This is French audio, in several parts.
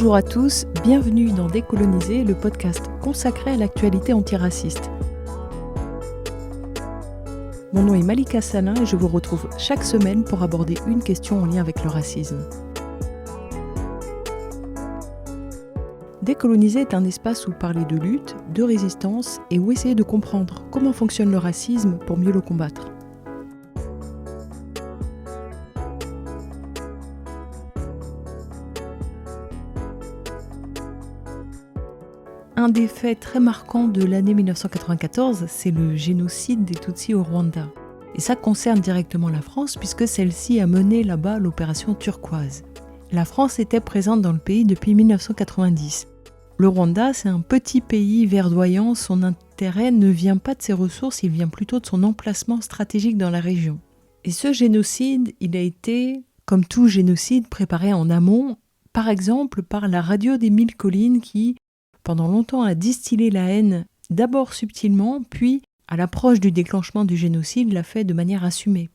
Bonjour à tous, bienvenue dans Décoloniser, le podcast consacré à l'actualité antiraciste. Mon nom est Malika Salin et je vous retrouve chaque semaine pour aborder une question en lien avec le racisme. Décoloniser est un espace où parler de lutte, de résistance et où essayer de comprendre comment fonctionne le racisme pour mieux le combattre. Un des faits très marquants de l'année 1994, c'est le génocide des Tutsis au Rwanda. Et ça concerne directement la France puisque celle-ci a mené là-bas l'opération Turquoise. La France était présente dans le pays depuis 1990. Le Rwanda, c'est un petit pays verdoyant, son intérêt ne vient pas de ses ressources, il vient plutôt de son emplacement stratégique dans la région. Et ce génocide, il a été, comme tout génocide, préparé en amont, par exemple par la radio des Mille Collines qui, pendant longtemps, a distillé la haine, d'abord subtilement, puis, à l'approche du déclenchement du génocide, l'a fait de manière assumée.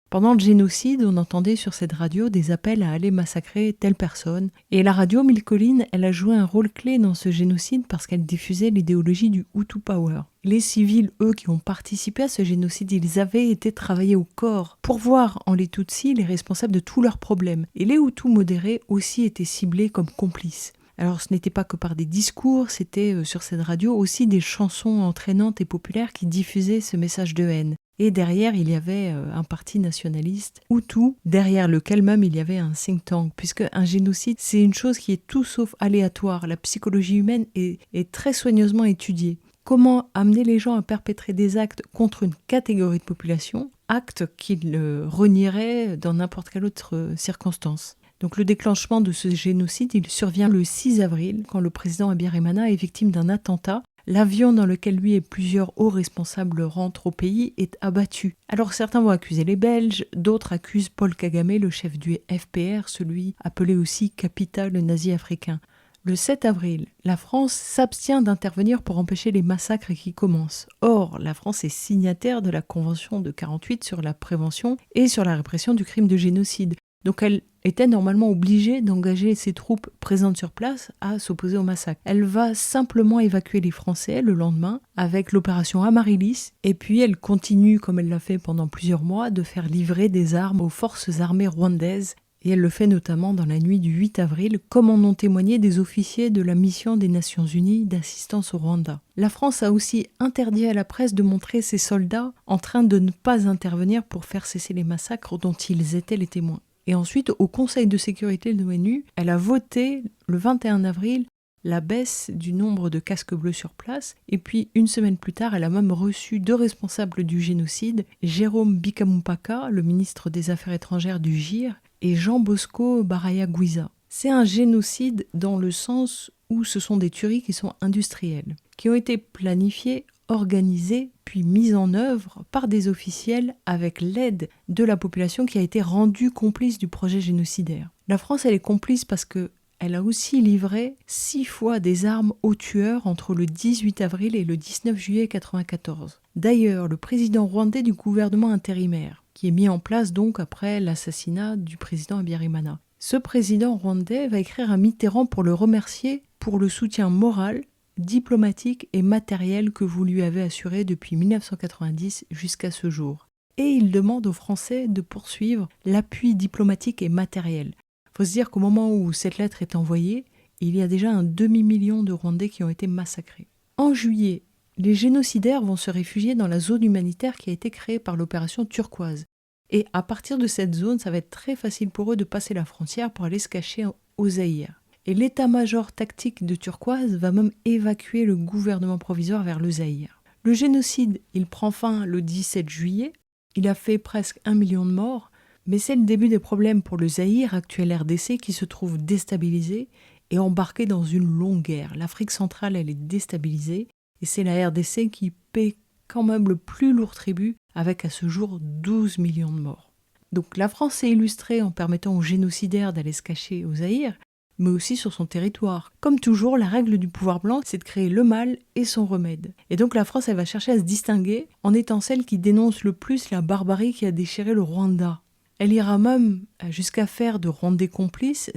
Pendant le génocide, on entendait sur cette radio des appels à aller massacrer telle personne. Et la radio Mille Collines, elle a joué un rôle clé dans ce génocide parce qu'elle diffusait l'idéologie du Hutu Power. Les civils, eux, qui ont participé à ce génocide, ils avaient été travaillés au corps pour voir en les Tutsis les responsables de tous leurs problèmes. Et les Hutus modérés aussi étaient ciblés comme complices. Alors ce n'était pas que par des discours, c'était sur cette radio aussi des chansons entraînantes et populaires qui diffusaient ce message de haine. Et derrière, il y avait un parti nationaliste, Hutu, derrière lequel même il y avait un think tank, puisque un génocide, c'est une chose qui est tout sauf aléatoire. La psychologie humaine est très soigneusement étudiée. Comment amener les gens à perpétrer des actes contre une catégorie de population, actes qu'ils renieraient dans n'importe quelle autre circonstance. Donc le déclenchement de ce génocide, il survient le 6 avril, quand le président Habyarimana est victime d'un attentat. L'avion dans lequel lui et plusieurs hauts responsables rentrent au pays est abattu. Alors certains vont accuser les Belges, d'autres accusent Paul Kagame, le chef du FPR, celui appelé aussi Capital nazi africain. Le 7 avril, la France s'abstient d'intervenir pour empêcher les massacres qui commencent. Or, la France est signataire de la Convention de 1948 sur la prévention et sur la répression du crime de génocide. Donc elle était normalement obligée d'engager ses troupes présentes sur place à s'opposer au massacre. Elle va simplement évacuer les Français le lendemain avec l'opération Amaryllis et puis elle continue, comme elle l'a fait pendant plusieurs mois, de faire livrer des armes aux forces armées rwandaises. Et elle le fait notamment dans la nuit du 8 avril, comme en ont témoigné des officiers de la mission des Nations Unies d'assistance au Rwanda. La France a aussi interdit à la presse de montrer ses soldats en train de ne pas intervenir pour faire cesser les massacres dont ils étaient les témoins. Et ensuite, au Conseil de sécurité de l'ONU, elle a voté le 21 avril la baisse du nombre de casques bleus sur place. Et puis, une semaine plus tard, elle a même reçu 2 responsables du génocide, Jérôme Bikamumpaka, le ministre des Affaires étrangères du GIR, et Jean Bosco Baraya Gwiza. C'est un génocide dans le sens où ce sont des tueries qui sont industrielles, qui ont été planifiées, organisées, puis mises en œuvre par des officiels avec l'aide de la population qui a été rendue complice du projet génocidaire. La France, elle est complice parce qu'elle a aussi livré 6 fois des armes aux tueurs entre le 18 avril et le 19 juillet 1994. D'ailleurs, le président rwandais du gouvernement intérimaire, qui est mis en place donc après l'assassinat du président Habyarimana. Ce président rwandais va écrire à Mitterrand pour le remercier pour le soutien moral, diplomatique et matériel que vous lui avez assuré depuis 1990 jusqu'à ce jour. Et il demande aux Français de poursuivre l'appui diplomatique et matériel. Il faut se dire qu'au moment où cette lettre est envoyée, il y a déjà un demi-million de Rwandais qui ont été massacrés. En juillet, les génocidaires vont se réfugier dans la zone humanitaire qui a été créée par l'opération Turquoise. Et à partir de cette zone, ça va être très facile pour eux de passer la frontière pour aller se cacher au Zaïre. Et l'état-major tactique de Turquoise va même évacuer le gouvernement provisoire vers le Zaïre. Le génocide, il prend fin le 17 juillet. Il a fait presque 1 million de morts. Mais c'est le début des problèmes pour le Zaïre, actuel RDC, qui se trouve déstabilisé et embarqué dans une longue guerre. L'Afrique centrale, elle est déstabilisée. Et c'est la RDC qui paie quand même le plus lourd tribut, avec à ce jour 12 millions de morts. Donc la France s'est illustrée en permettant aux génocidaires d'aller se cacher au Zaïre, mais aussi sur son territoire. Comme toujours, la règle du pouvoir blanc, c'est de créer le mal et son remède. Et donc la France, elle va chercher à se distinguer en étant celle qui dénonce le plus la barbarie qui a déchiré le Rwanda. Elle ira même jusqu'à faire de Rwandais complices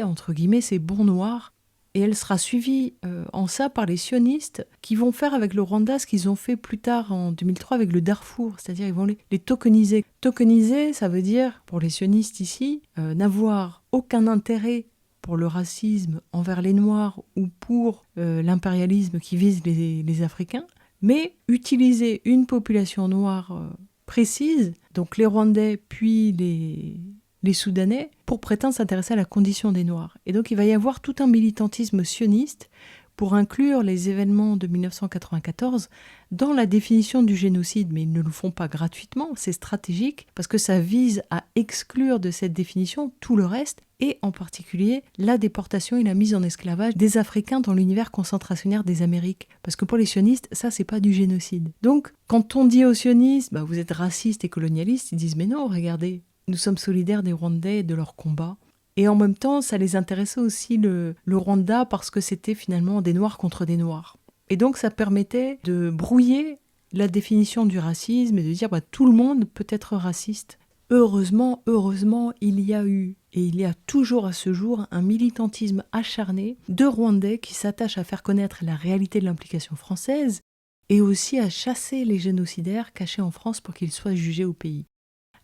entre guillemets, ses bons noirs. Et elle sera suivie en ça par les sionistes qui vont faire avec le Rwanda ce qu'ils ont fait plus tard en 2003 avec le Darfour, c'est-à-dire ils vont les tokeniser. Tokeniser, ça veut dire, pour les sionistes ici, n'avoir aucun intérêt pour le racisme envers les Noirs ou pour l'impérialisme qui vise les Africains, mais utiliser une population noire précise, donc les Rwandais puis les Soudanais, pour prétendre s'intéresser à la condition des Noirs. Et donc il va y avoir tout un militantisme sioniste pour inclure les événements de 1994 dans la définition du génocide, mais ils ne le font pas gratuitement, c'est stratégique, parce que ça vise à exclure de cette définition tout le reste, et en particulier la déportation et la mise en esclavage des Africains dans l'univers concentrationnaire des Amériques. Parce que pour les sionistes, ça c'est pas du génocide. Donc quand on dit aux sionistes, vous êtes racistes et colonialistes, ils disent mais non, regardez, nous sommes solidaires des Rwandais et de leur combat. Et en même temps, ça les intéressait aussi le Rwanda parce que c'était finalement des Noirs contre des Noirs. Et donc ça permettait de brouiller la définition du racisme et de dire tout le monde peut être raciste. Heureusement, il y a eu et il y a toujours à ce jour un militantisme acharné de Rwandais qui s'attachent à faire connaître la réalité de l'implication française et aussi à chasser les génocidaires cachés en France pour qu'ils soient jugés au pays.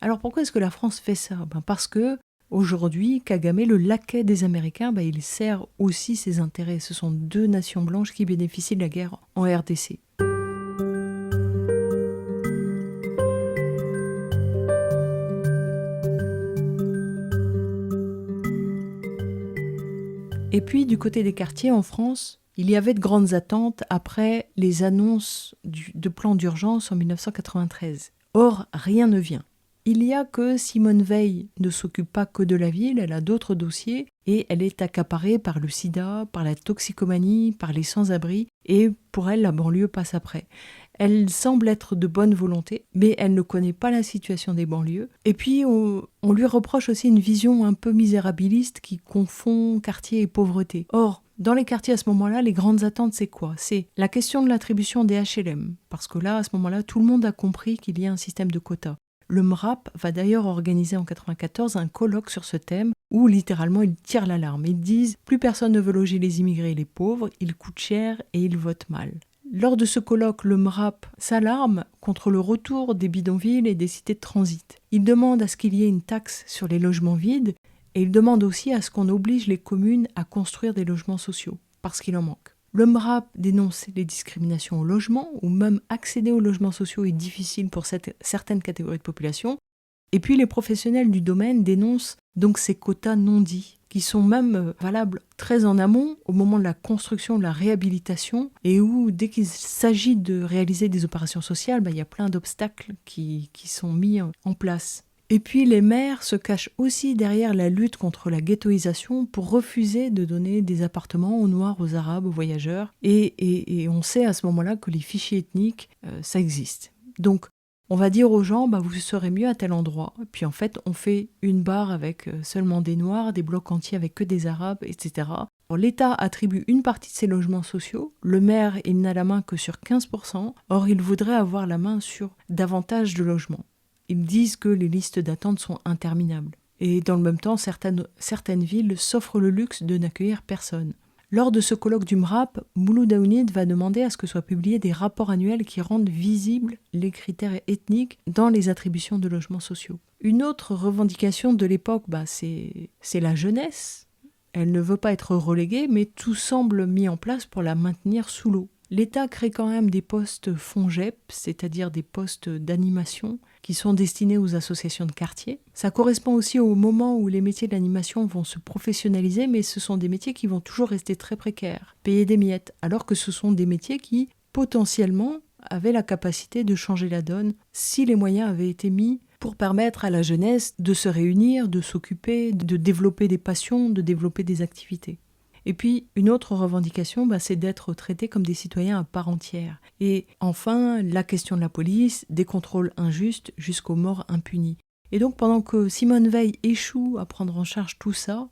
Alors pourquoi est-ce que la France fait ça ? Parce que aujourd'hui, Kagame, le laquais des Américains, il sert aussi ses intérêts. Ce sont deux nations blanches qui bénéficient de la guerre en RDC. Et puis, du côté des quartiers en France, il y avait de grandes attentes après les annonces de plans d'urgence en 1993. Or, rien ne vient. Il y a que Simone Veil ne s'occupe pas que de la ville, elle a d'autres dossiers et elle est accaparée par le sida, par la toxicomanie, par les sans-abri et pour elle, la banlieue passe après. Elle semble être de bonne volonté, mais elle ne connaît pas la situation des banlieues. Et puis, on lui reproche aussi une vision un peu misérabiliste qui confond quartier et pauvreté. Or, dans les quartiers à ce moment-là, les grandes attentes, c'est quoi ? C'est la question de l'attribution des HLM, parce que là, à ce moment-là, tout le monde a compris qu'il y a un système de quotas. Le MRAP va d'ailleurs organiser en 1994 un colloque sur ce thème où littéralement ils tirent l'alarme. Ils disent « Plus personne ne veut loger les immigrés et les pauvres, ils coûtent cher et ils votent mal ». Lors de ce colloque, le MRAP s'alarme contre le retour des bidonvilles et des cités de transit. Il demande à ce qu'il y ait une taxe sur les logements vides et il demande aussi à ce qu'on oblige les communes à construire des logements sociaux, parce qu'il en manque. Le MRAP dénonce les discriminations au logement, ou même accéder aux logements sociaux est difficile pour certaines catégories de population. Et puis les professionnels du domaine dénoncent donc ces quotas non dits, qui sont même valables très en amont, au moment de la construction, de la réhabilitation, et où dès qu'il s'agit de réaliser des opérations sociales, il y a plein d'obstacles qui sont mis en place. Et puis les maires se cachent aussi derrière la lutte contre la ghettoisation pour refuser de donner des appartements aux Noirs, aux Arabes, aux voyageurs. Et on sait à ce moment-là que les fichiers ethniques, ça existe. Donc on va dire aux gens, vous serez mieux à tel endroit. Puis en fait, on fait une barre avec seulement des Noirs, des blocs entiers avec que des Arabes, etc. Alors, l'État attribue une partie de ces logements sociaux. Le maire, il n'a la main que sur 15%. Or, il voudrait avoir la main sur davantage de logements. Ils disent que les listes d'attente sont interminables. Et dans le même temps, certaines villes s'offrent le luxe de n'accueillir personne. Lors de ce colloque du MRAP, Mouloud Aounid va demander à ce que soient publiés des rapports annuels qui rendent visibles les critères ethniques dans les attributions de logements sociaux. Une autre revendication de l'époque, c'est la jeunesse. Elle ne veut pas être reléguée, mais tout semble mis en place pour la maintenir sous l'eau. L'État crée quand même des postes FONGEP, c'est-à-dire des postes d'animation qui sont destinés aux associations de quartier. Ça correspond aussi au moment où les métiers de l'animation vont se professionnaliser, mais ce sont des métiers qui vont toujours rester très précaires, payer des miettes, alors que ce sont des métiers qui, potentiellement, avaient la capacité de changer la donne si les moyens avaient été mis pour permettre à la jeunesse de se réunir, de s'occuper, de développer des passions, de développer des activités. Et puis, une autre revendication, c'est d'être traités comme des citoyens à part entière. Et enfin, la question de la police, des contrôles injustes jusqu'aux morts impunies. Et donc, pendant que Simone Veil échoue à prendre en charge tout ça,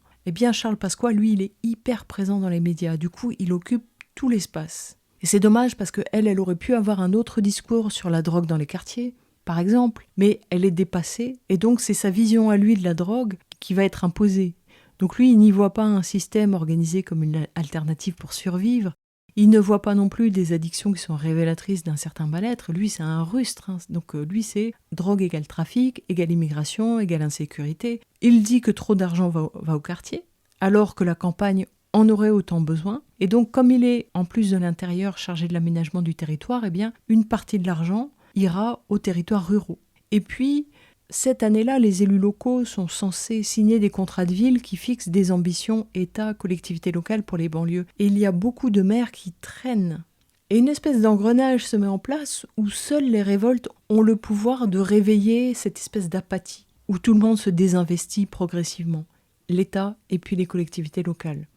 Charles Pasqua, lui, il est hyper présent dans les médias. Du coup, il occupe tout l'espace. Et c'est dommage parce qu'elle aurait pu avoir un autre discours sur la drogue dans les quartiers. par exemple, mais elle est dépassée, et donc c'est sa vision à lui de la drogue qui va être imposée. Donc lui, il n'y voit pas un système organisé comme une alternative pour survivre, il ne voit pas non plus des addictions qui sont révélatrices d'un certain mal-être, lui c'est un rustre, hein. Donc lui c'est drogue égale trafic, égale immigration, égale insécurité. Il dit que trop d'argent va au quartier, alors que la campagne en aurait autant besoin. Et donc, comme il est, en plus de l'intérieur, chargé de l'aménagement du territoire, eh bien, une partie de l'argent ira aux territoires ruraux. Et puis, cette année-là, les élus locaux sont censés signer des contrats de ville qui fixent des ambitions État, collectivités locales pour les banlieues. Et il y a beaucoup de maires qui traînent. Et une espèce d'engrenage se met en place où seules les révoltes ont le pouvoir de réveiller cette espèce d'apathie, où tout le monde se désinvestit progressivement. L'État et puis les collectivités locales.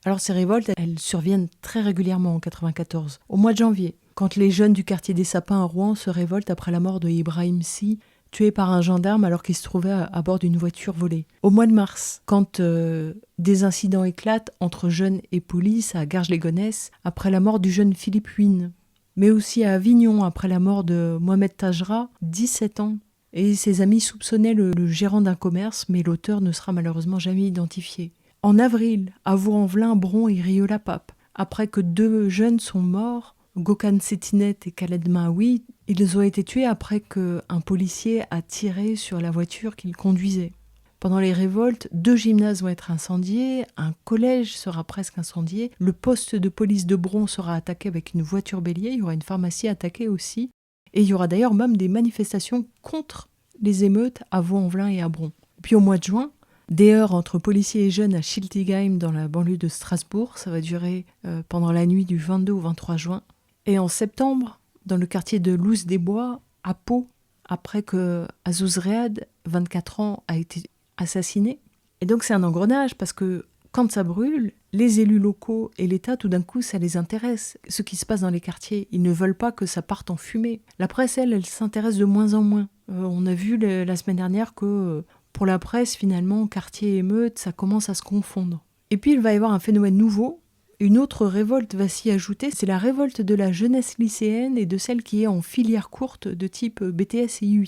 Alors ces révoltes, elles surviennent très régulièrement en 94, au mois de janvier, quand les jeunes du quartier des Sapins à Rouen se révoltent après la mort de Ibrahim Sy, tué par un gendarme alors qu'il se trouvait à bord d'une voiture volée. Au mois de mars, quand des incidents éclatent entre jeunes et police à Garges-les-Gonesse après la mort du jeune Philippe Huynh, mais aussi à Avignon après la mort de Mohamed Tajra, 17 ans. Et ses amis soupçonnaient le gérant d'un commerce, mais l'auteur ne sera malheureusement jamais identifié. En avril, à Vaux-en-Velin, Bron et Rieux-la-Pape, après que 2 jeunes sont morts, Gokhan Setinet et Khaled Mahoui, ils ont été tués après qu'un policier a tiré sur la voiture qu'il conduisait. Pendant les révoltes, 2 gymnases vont être incendiés, un collège sera presque incendié, le poste de police de Bron sera attaqué avec une voiture bélier, il y aura une pharmacie attaquée aussi, et il y aura d'ailleurs même des manifestations contre les émeutes à Vaux-en-Velin et à Bron. Puis au mois de juin, des heurts entre policiers et jeunes à Schiltigheim dans la banlieue de Strasbourg. Ça va durer pendant la nuit du 22 au 23 juin. Et en septembre, dans le quartier de Loos-des-Bois, à Pau, après que Azouz Rehad, 24 ans, a été assassiné. Et donc c'est un engrenage parce que quand ça brûle, les élus locaux et l'État, tout d'un coup, ça les intéresse. Ce qui se passe dans les quartiers, ils ne veulent pas que ça parte en fumée. La presse, elle s'intéresse de moins en moins. On a vu la semaine dernière que pour la presse, finalement, quartier et émeute, ça commence à se confondre. Et puis il va y avoir un phénomène nouveau. Une autre révolte va s'y ajouter, c'est la révolte de la jeunesse lycéenne et de celle qui est en filière courte de type BTS et IUT.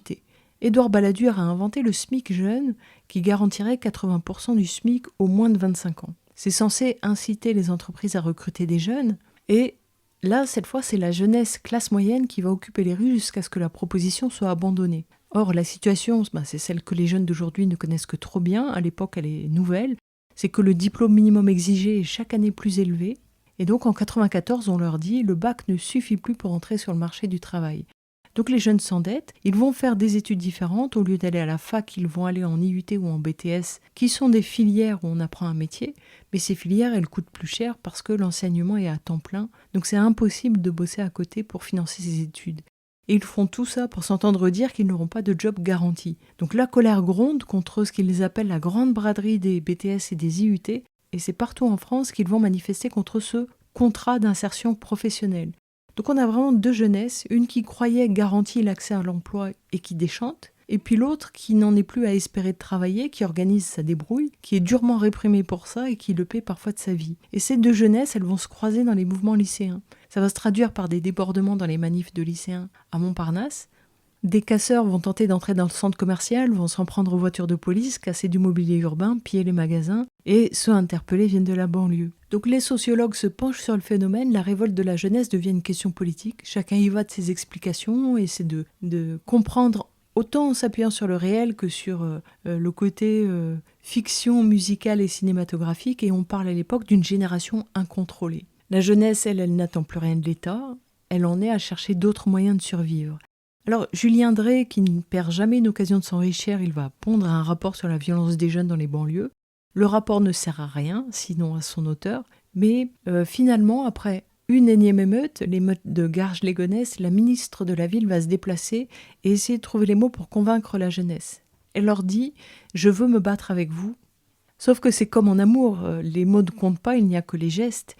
Édouard Balladur a inventé le SMIC jeune qui garantirait 80% du SMIC aux moins de 25 ans. C'est censé inciter les entreprises à recruter des jeunes et là, cette fois, c'est la jeunesse classe moyenne qui va occuper les rues jusqu'à ce que la proposition soit abandonnée. Or, la situation, c'est celle que les jeunes d'aujourd'hui ne connaissent que trop bien, à l'époque elle est nouvelle, c'est que le diplôme minimum exigé est chaque année plus élevé, et donc en 1994, on leur dit le bac ne suffit plus pour entrer sur le marché du travail. Donc les jeunes s'endettent, ils vont faire des études différentes, au lieu d'aller à la fac, ils vont aller en IUT ou en BTS, qui sont des filières où on apprend un métier, mais ces filières, elles coûtent plus cher parce que l'enseignement est à temps plein, donc c'est impossible de bosser à côté pour financer ces études. Et ils font tout ça pour s'entendre dire qu'ils n'auront pas de job garanti. Donc la colère gronde contre ce qu'ils appellent la grande braderie des BTS et des IUT, et c'est partout en France qu'ils vont manifester contre ce contrat d'insertion professionnelle. Donc on a vraiment 2 jeunesses, une qui croyait garantir l'accès à l'emploi et qui déchante, et puis l'autre qui n'en est plus à espérer de travailler, qui organise sa débrouille, qui est durement réprimée pour ça et qui le paie parfois de sa vie. Et ces 2 jeunesses, elles vont se croiser dans les mouvements lycéens. Ça va se traduire par des débordements dans les manifs de lycéens à Montparnasse. Des casseurs vont tenter d'entrer dans le centre commercial, vont s'en prendre aux voitures de police, casser du mobilier urbain, piller les magasins, et ceux interpellés viennent de la banlieue. Donc les sociologues se penchent sur le phénomène, la révolte de la jeunesse devient une question politique, chacun y va de ses explications, et c'est de comprendre autant en s'appuyant sur le réel que sur le côté fiction musicale et cinématographique, et on parle à l'époque d'une génération incontrôlée. La jeunesse, elle n'attend plus rien de l'État, elle en est à chercher d'autres moyens de survivre. Alors, Julien Drey, qui ne perd jamais une occasion de s'enrichir, il va pondre un rapport sur la violence des jeunes dans les banlieues. Le rapport ne sert à rien, sinon à son auteur, mais finalement, après une énième émeute, l'émeute de Garges-les-Gonesse, la ministre de la ville va se déplacer et essayer de trouver les mots pour convaincre la jeunesse. Elle leur dit « Je veux me battre avec vous ». Sauf que c'est comme en amour, les mots ne comptent pas, il n'y a que les gestes.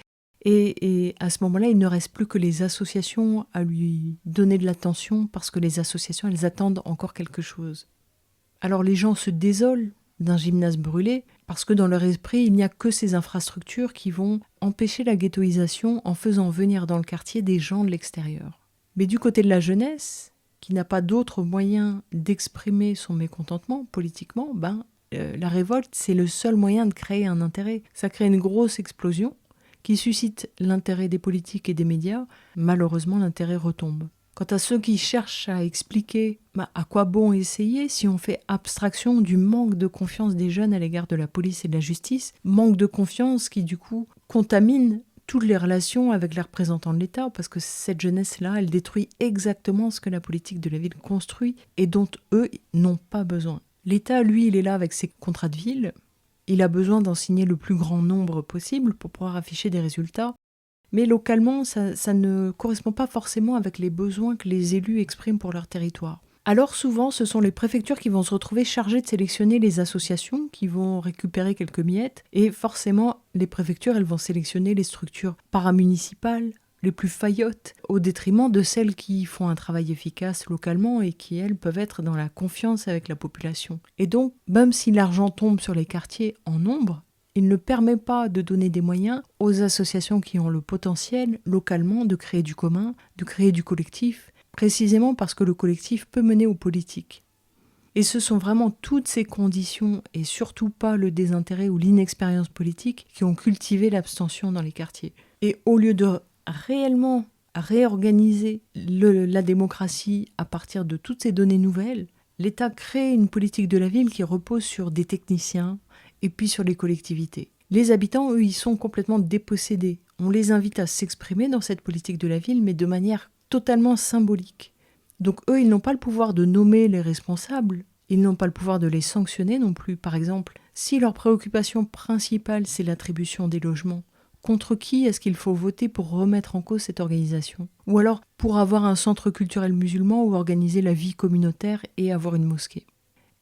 Et à ce moment-là, il ne reste plus que les associations à lui donner de l'attention parce que les associations, elles attendent encore quelque chose. Alors les gens se désolent d'un gymnase brûlé parce que dans leur esprit, il n'y a que ces infrastructures qui vont empêcher la ghettoisation en faisant venir dans le quartier des gens de l'extérieur. Mais du côté de la jeunesse, qui n'a pas d'autre moyen d'exprimer son mécontentement politiquement, la révolte, c'est le seul moyen de créer un intérêt. Ça crée une grosse explosion qui suscite l'intérêt des politiques et des médias. Malheureusement, l'intérêt retombe. Quant à ceux qui cherchent à expliquer à quoi bon essayer si on fait abstraction du manque de confiance des jeunes à l'égard de la police et de la justice, manque de confiance qui du coup contamine toutes les relations avec les représentants de l'État, parce que cette jeunesse-là, elle détruit exactement ce que la politique de la ville construit et dont eux n'ont pas besoin. L'État, lui, il est là avec ses contrats de ville, il a besoin d'en signer le plus grand nombre possible pour pouvoir afficher des résultats, mais localement, ça ne correspond pas forcément avec les besoins que les élus expriment pour leur territoire. Alors souvent, ce sont les préfectures qui vont se retrouver chargées de sélectionner les associations qui vont récupérer quelques miettes. Et forcément, les préfectures, elles vont sélectionner les structures paramunicipales, les plus faillottes, au détriment de celles qui font un travail efficace localement et qui, elles, peuvent être dans la confiance avec la population. Et donc, même si l'argent tombe sur les quartiers en nombre, il ne permet pas de donner des moyens aux associations qui ont le potentiel, localement, de créer du commun, de créer du collectif, précisément parce que le collectif peut mener aux politiques. Et ce sont vraiment toutes ces conditions, et surtout pas le désintérêt ou l'inexpérience politique, qui ont cultivé l'abstention dans les quartiers. Et au lieu de réellement réorganiser la démocratie à partir de toutes ces données nouvelles, l'État crée une politique de la ville qui repose sur des techniciens et puis sur les collectivités. Les habitants, eux, ils sont complètement dépossédés. On les invite à s'exprimer dans cette politique de la ville, mais de manière totalement symbolique. Donc eux, ils n'ont pas le pouvoir de nommer les responsables, ils n'ont pas le pouvoir de les sanctionner non plus. Par exemple, si leur préoccupation principale, c'est l'attribution des logements, contre qui est-ce qu'il faut voter pour remettre en cause cette organisation? Ou alors pour avoir un centre culturel musulman ou organiser la vie communautaire et avoir une mosquée?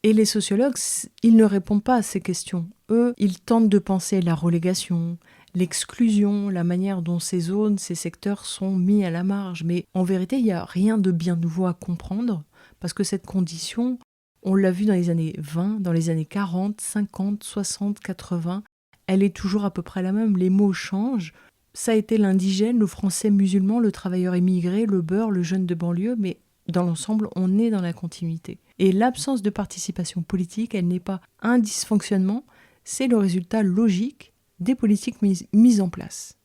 Et les sociologues, ils ne répondent pas à ces questions. Eux, ils tentent de penser la relégation, l'exclusion, la manière dont ces zones, ces secteurs sont mis à la marge. Mais en vérité, il n'y a rien de bien nouveau à comprendre, parce que cette condition, on l'a vu dans les années 20, dans les années 40, 50, 60, 80, elle est toujours à peu près la même. Les mots changent. Ça a été l'indigène, le français musulman, le travailleur immigré, le beurre, le jeune de banlieue, mais dans l'ensemble, on est dans la continuité. Et l'absence de participation politique, elle n'est pas un dysfonctionnement, c'est le résultat logique des politiques mises en place.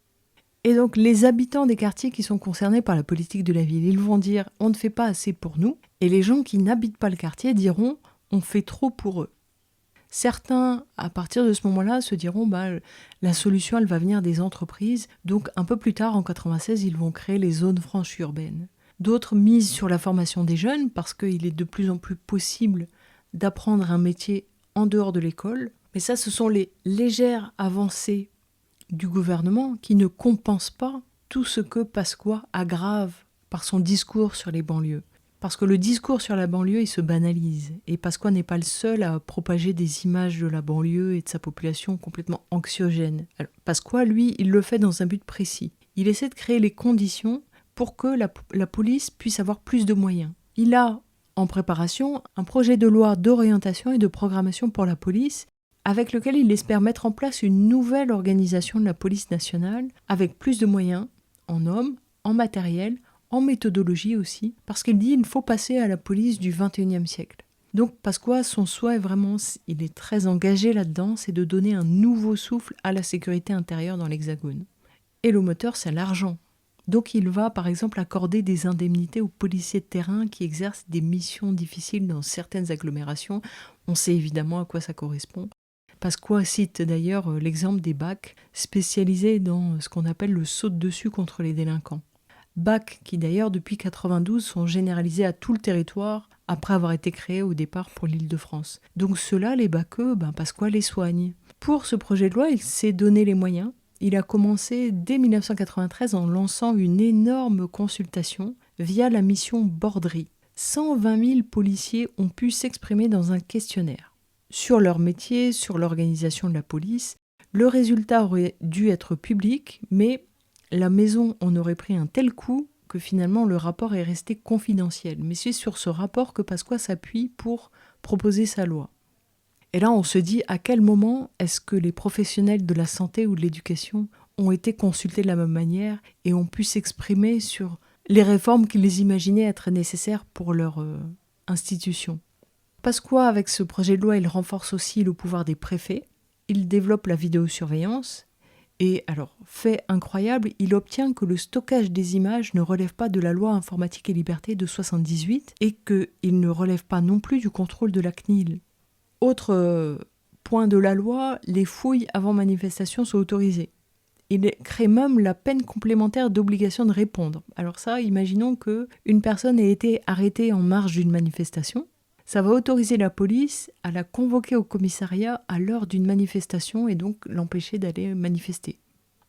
Et donc les habitants des quartiers qui sont concernés par la politique de la ville, ils vont dire « on ne fait pas assez pour nous », et les gens qui n'habitent pas le quartier diront « on fait trop pour eux ». Certains, à partir de ce moment-là, se diront la solution, elle va venir des entreprises. Donc un peu plus tard, en 96, ils vont créer les zones franches urbaines. D'autres misent sur la formation des jeunes parce qu'il est de plus en plus possible d'apprendre un métier en dehors de l'école. Mais ça, ce sont les légères avancées du gouvernement qui ne compensent pas tout ce que Pasqua aggrave par son discours sur les banlieues. Parce que le discours sur la banlieue, il se banalise. Et Pasqua n'est pas le seul à propager des images de la banlieue et de sa population complètement anxiogène. Alors, Pasqua, lui, il le fait dans un but précis. Il essaie de créer les conditions pour que la police puisse avoir plus de moyens. Il a en préparation un projet de loi d'orientation et de programmation pour la police avec lequel il espère mettre en place une nouvelle organisation de la police nationale avec plus de moyens en hommes, en matériel, en méthodologie aussi, parce qu'il dit qu'il faut passer à la police du XXIe siècle. Donc Pasqua, son souhait vraiment, il est très engagé là-dedans, c'est de donner un nouveau souffle à la sécurité intérieure dans l'Hexagone. Et le moteur, c'est l'argent. Donc il va par exemple accorder des indemnités aux policiers de terrain qui exercent des missions difficiles dans certaines agglomérations. On sait évidemment à quoi ça correspond. Pasqua cite d'ailleurs l'exemple des BAC spécialisés dans ce qu'on appelle le saut de dessus contre les délinquants. BAC qui d'ailleurs depuis 92 sont généralisés à tout le territoire après avoir été créés au départ pour l'Île-de-France. Donc ceux-là, les BACeux, Pasqua les soigne. Pour ce projet de loi, il s'est donné les moyens. Il a commencé dès 1993 en lançant une énorme consultation via la mission Borderie. 120 000 policiers ont pu s'exprimer dans un questionnaire sur leur métier, sur l'organisation de la police. Le résultat aurait dû être public, mais la maison en aurait pris un tel coup que finalement le rapport est resté confidentiel. Mais c'est sur ce rapport que Pasqua s'appuie pour proposer sa loi. Et là, on se dit à quel moment est-ce que les professionnels de la santé ou de l'éducation ont été consultés de la même manière et ont pu s'exprimer sur les réformes qu'ils imaginaient être nécessaires pour leur institution. Pasqua, avec ce projet de loi, il renforce aussi le pouvoir des préfets, il développe la vidéosurveillance, et alors, fait incroyable, il obtient que le stockage des images ne relève pas de la loi informatique et liberté de 78 et qu'il ne relève pas non plus du contrôle de la CNIL. Autre point de la loi, les fouilles avant manifestation sont autorisées. Il crée même la peine complémentaire d'obligation de répondre. Alors ça, imaginons qu'une personne ait été arrêtée en marge d'une manifestation. Ça va autoriser la police à la convoquer au commissariat à l'heure d'une manifestation et donc l'empêcher d'aller manifester.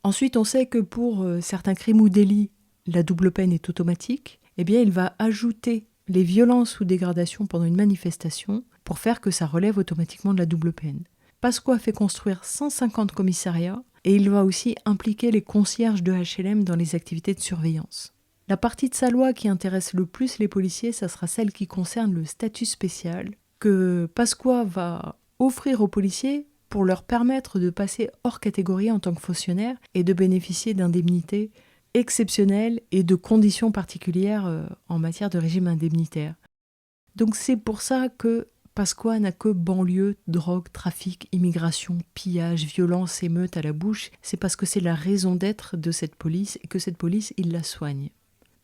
Ensuite, on sait que pour certains crimes ou délits, la double peine est automatique. Eh bien, il va ajouter les violences ou dégradations pendant une manifestation pour faire que ça relève automatiquement de la double peine. Pasqua fait construire 150 commissariats et il va aussi impliquer les concierges de HLM dans les activités de surveillance. La partie de sa loi qui intéresse le plus les policiers, ça sera celle qui concerne le statut spécial que Pasqua va offrir aux policiers pour leur permettre de passer hors catégorie en tant que fonctionnaires et de bénéficier d'indemnités exceptionnelles et de conditions particulières en matière de régime indemnitaire. Donc c'est pour ça que Pasqua n'a que banlieue, drogue, trafic, immigration, pillage, violence, émeute à la bouche. C'est parce que c'est la raison d'être de cette police et que cette police, il la soigne.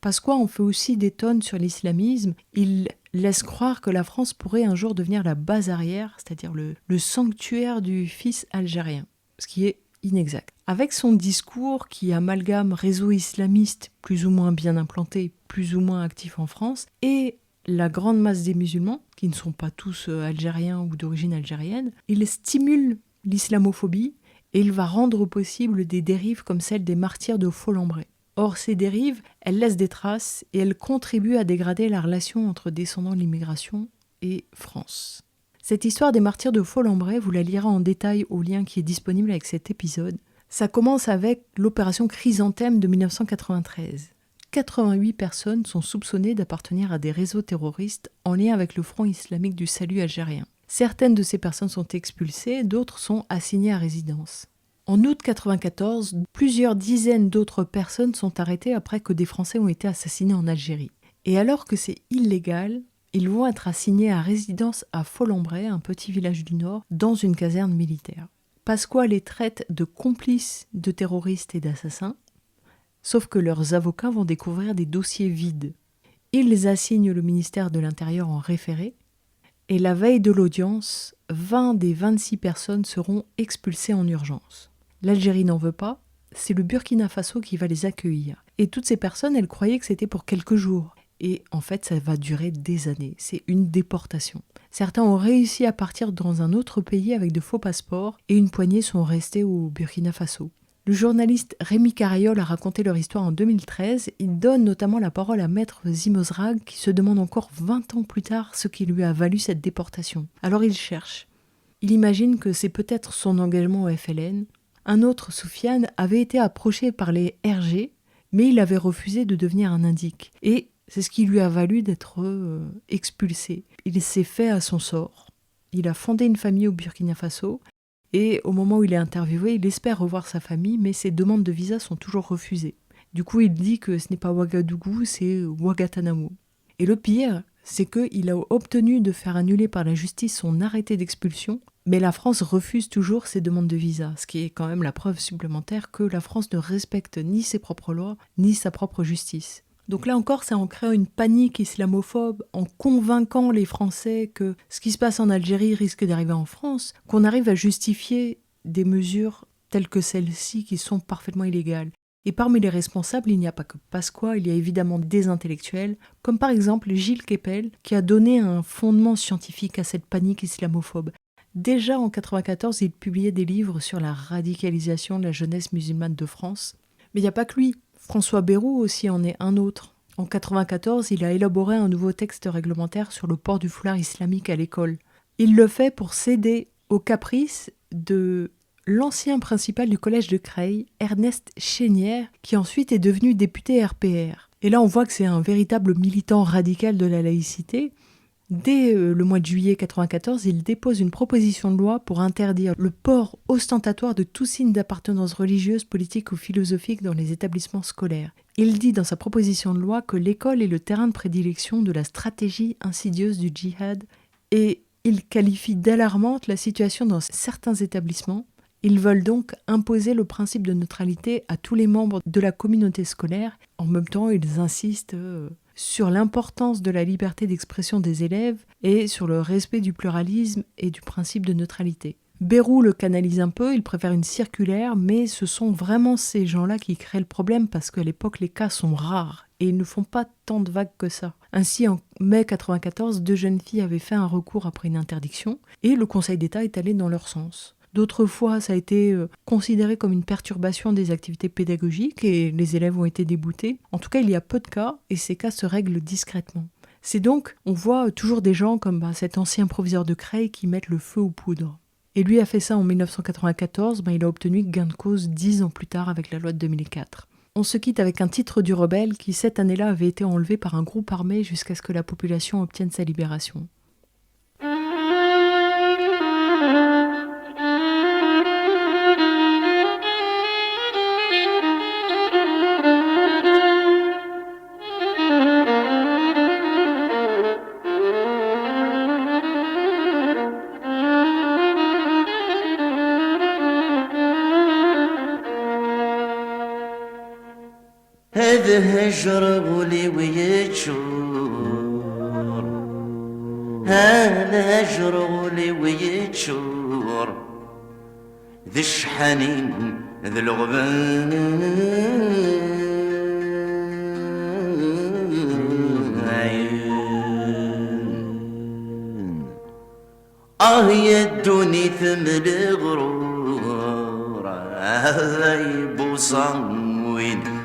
Pasqua en fait aussi des tonnes sur l'islamisme. Il laisse croire que la France pourrait un jour devenir la base arrière, c'est-à-dire le sanctuaire du fils algérien, ce qui est inexact. Avec son discours qui amalgame réseau islamiste plus ou moins bien implanté, plus ou moins actif en France, et la grande masse des musulmans, qui ne sont pas tous algériens ou d'origine algérienne, il stimule l'islamophobie et il va rendre possible des dérives comme celle des martyrs de Faux-Lambray. Or, ces dérives, elles laissent des traces et elles contribuent à dégrader la relation entre descendants de l'immigration et France. Cette histoire des martyrs de Faux-Lambray, vous la lirez en détail au lien qui est disponible avec cet épisode. Ça commence avec l'opération Chrysanthème de 1993. 88 personnes sont soupçonnées d'appartenir à des réseaux terroristes en lien avec le Front islamique du salut algérien. Certaines de ces personnes sont expulsées, d'autres sont assignées à résidence. En août 1994, plusieurs dizaines d'autres personnes sont arrêtées après que des Français ont été assassinés en Algérie. Et alors que c'est illégal, ils vont être assignés à résidence à Faux-Lambray, un petit village du Nord, dans une caserne militaire. Pasqua les traite de complices de terroristes et d'assassins, sauf que leurs avocats vont découvrir des dossiers vides. Ils assignent le ministère de l'Intérieur en référé, et la veille de l'audience, 20 des 26 personnes seront expulsées en urgence. L'Algérie n'en veut pas, c'est le Burkina Faso qui va les accueillir. Et toutes ces personnes, elles croyaient que c'était pour quelques jours. Et en fait, ça va durer des années. C'est une déportation. Certains ont réussi à partir dans un autre pays avec de faux passeports et une poignée sont restés au Burkina Faso. Le journaliste Rémi Carayol a raconté leur histoire en 2013. Il donne notamment la parole à Maître Zimozrag qui se demande encore 20 ans plus tard ce qui lui a valu cette déportation. Alors il cherche. Il imagine que c'est peut-être son engagement au FLN. Un autre, Soufiane, avait été approché par les RG, mais il avait refusé de devenir un indique. Et c'est ce qui lui a valu d'être expulsé. Il s'est fait à son sort. Il a fondé une famille au Burkina Faso. Et au moment où il est interviewé, il espère revoir sa famille, mais ses demandes de visa sont toujours refusées. Du coup, il dit que ce n'est pas Ouagadougou, c'est Ouagatanamo. Et le pire, c'est qu'il a obtenu de faire annuler par la justice son arrêté d'expulsion, mais la France refuse toujours ses demandes de visa, ce qui est quand même la preuve supplémentaire que la France ne respecte ni ses propres lois, ni sa propre justice. Donc là encore, c'est en créant une panique islamophobe, en convainquant les Français que ce qui se passe en Algérie risque d'arriver en France, qu'on arrive à justifier des mesures telles que celles-ci qui sont parfaitement illégales. Et parmi les responsables, il n'y a pas que Pasqua, il y a évidemment des intellectuels, comme par exemple Gilles Kepel, qui a donné un fondement scientifique à cette panique islamophobe. Déjà en 1994, il publiait des livres sur la radicalisation de la jeunesse musulmane de France. Mais il n'y a pas que lui. François Bayrou aussi en est un autre. En 1994, il a élaboré un nouveau texte réglementaire sur le port du foulard islamique à l'école. Il le fait pour céder aux caprices de l'ancien principal du collège de Creil, Ernest Chénière, qui ensuite est devenu député RPR. Et là, on voit que c'est un véritable militant radical de la laïcité. Dès le mois de juillet 1994, il dépose une proposition de loi pour interdire le port ostentatoire de tout signe d'appartenance religieuse, politique ou philosophique dans les établissements scolaires. Il dit dans sa proposition de loi que l'école est le terrain de prédilection de la stratégie insidieuse du djihad et il qualifie d'alarmante la situation dans certains établissements. Ils veulent donc imposer le principe de neutralité à tous les membres de la communauté scolaire. En même temps, ils insistent sur l'importance de la liberté d'expression des élèves et sur le respect du pluralisme et du principe de neutralité. Bayrou le canalise un peu, il préfère une circulaire, mais ce sont vraiment ces gens-là qui créent le problème parce qu'à l'époque, les cas sont rares et ils ne font pas tant de vagues que ça. Ainsi, en mai 1994, 2 jeunes filles avaient fait un recours après une interdiction et le Conseil d'État est allé dans leur sens. D'autres fois, ça a été considéré comme une perturbation des activités pédagogiques et les élèves ont été déboutés. En tout cas, il y a peu de cas et ces cas se règlent discrètement. C'est donc, on voit toujours des gens comme cet ancien proviseur de Creil qui mettent le feu aux poudres. Et lui a fait ça en 1994, il a obtenu gain de cause 10 ans plus tard avec la loi de 2004. On se quitte avec un titre du rebelle qui, cette année-là, avait été enlevé par un groupe armé jusqu'à ce que la population obtienne sa libération. هذا هجر ولي ويتشور هذا هجر ولي ويتشور ذي الشحنين ذي الغبان يدوني ثمل غرور يبوصن وين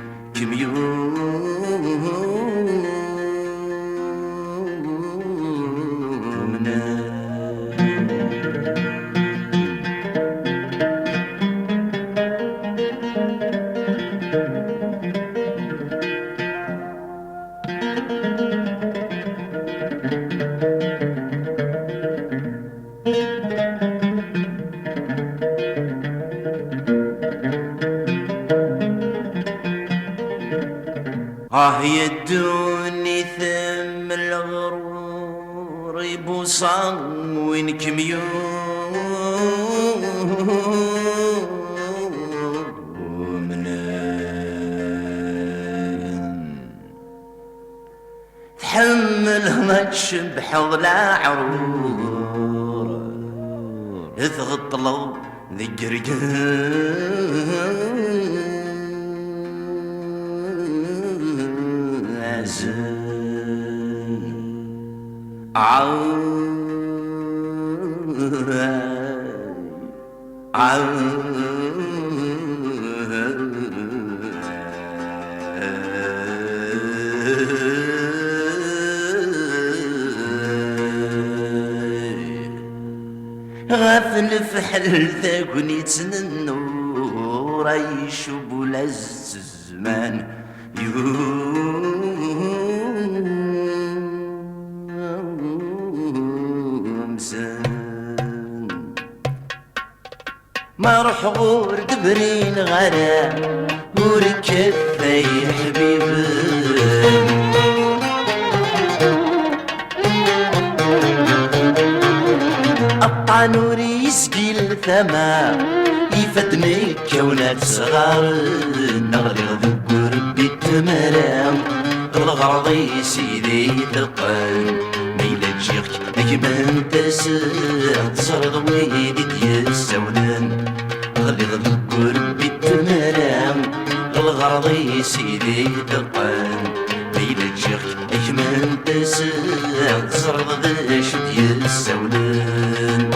يدوني ثم الغرور يبوصن وين تحمل ما تشبح ضلع عرور اثغطلو ذي غافل فحل ثاقني تننور يشوب لز الزمان ما روح غور دبرين غرام وركفي حبيب الطانوري يسقي الثما يفدني كونات صغار نغلق ذكر بالتمرام الغرضي سيدي تقن ميلا تجيك أجمل تسر تصرد ويدي يسودن غلق ذكر بالتمرام الغرضي سيدي تقن ميلا تجيك أجمل تسر تصرد ويدي يسودن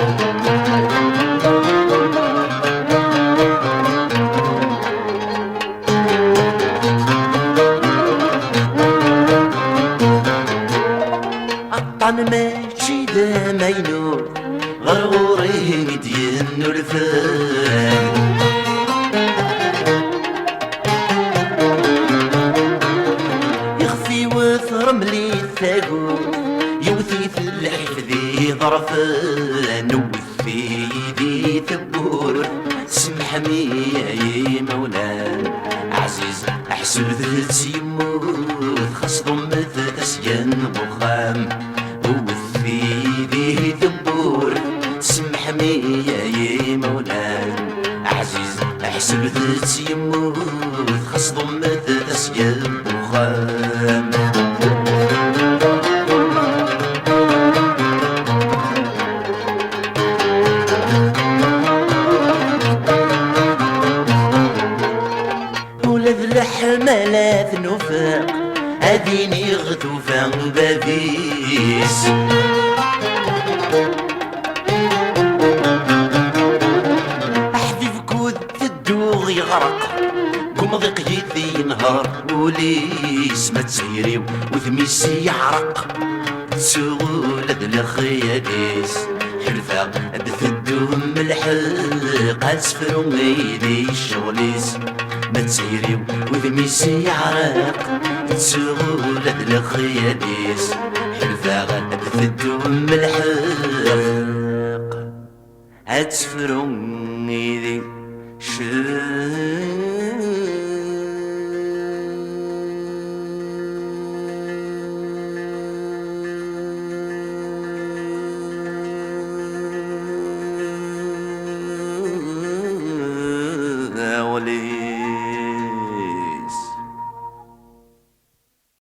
ماشي دا ماينو غرغوري ديالنا الفان يخفي وثر ملي ثاقو يوثي في الحفظي ظرفان وثي ذي ثبور سمح مي يا مولان عزيز حسبت يموت خاص ضمت تسجن بخام وثيدي ثبور سمح ميا يا مولاي عزيز حسبت يموت خاص ضمت تسجن بخام حملات نفاق أديني غتوفا بابيس أحبيب كود الدوغ يغرق قم ضيق يدي ينهار وليس ما تسيري وثميسي يحرق تسولد الخياديس حلفا بثدهم الحلق هتسفرو ايدي الشغليس ما تسيري وذميسي يعرق تسولد الخياديس حلفا بثدهم الحلق هتسفرو ايدي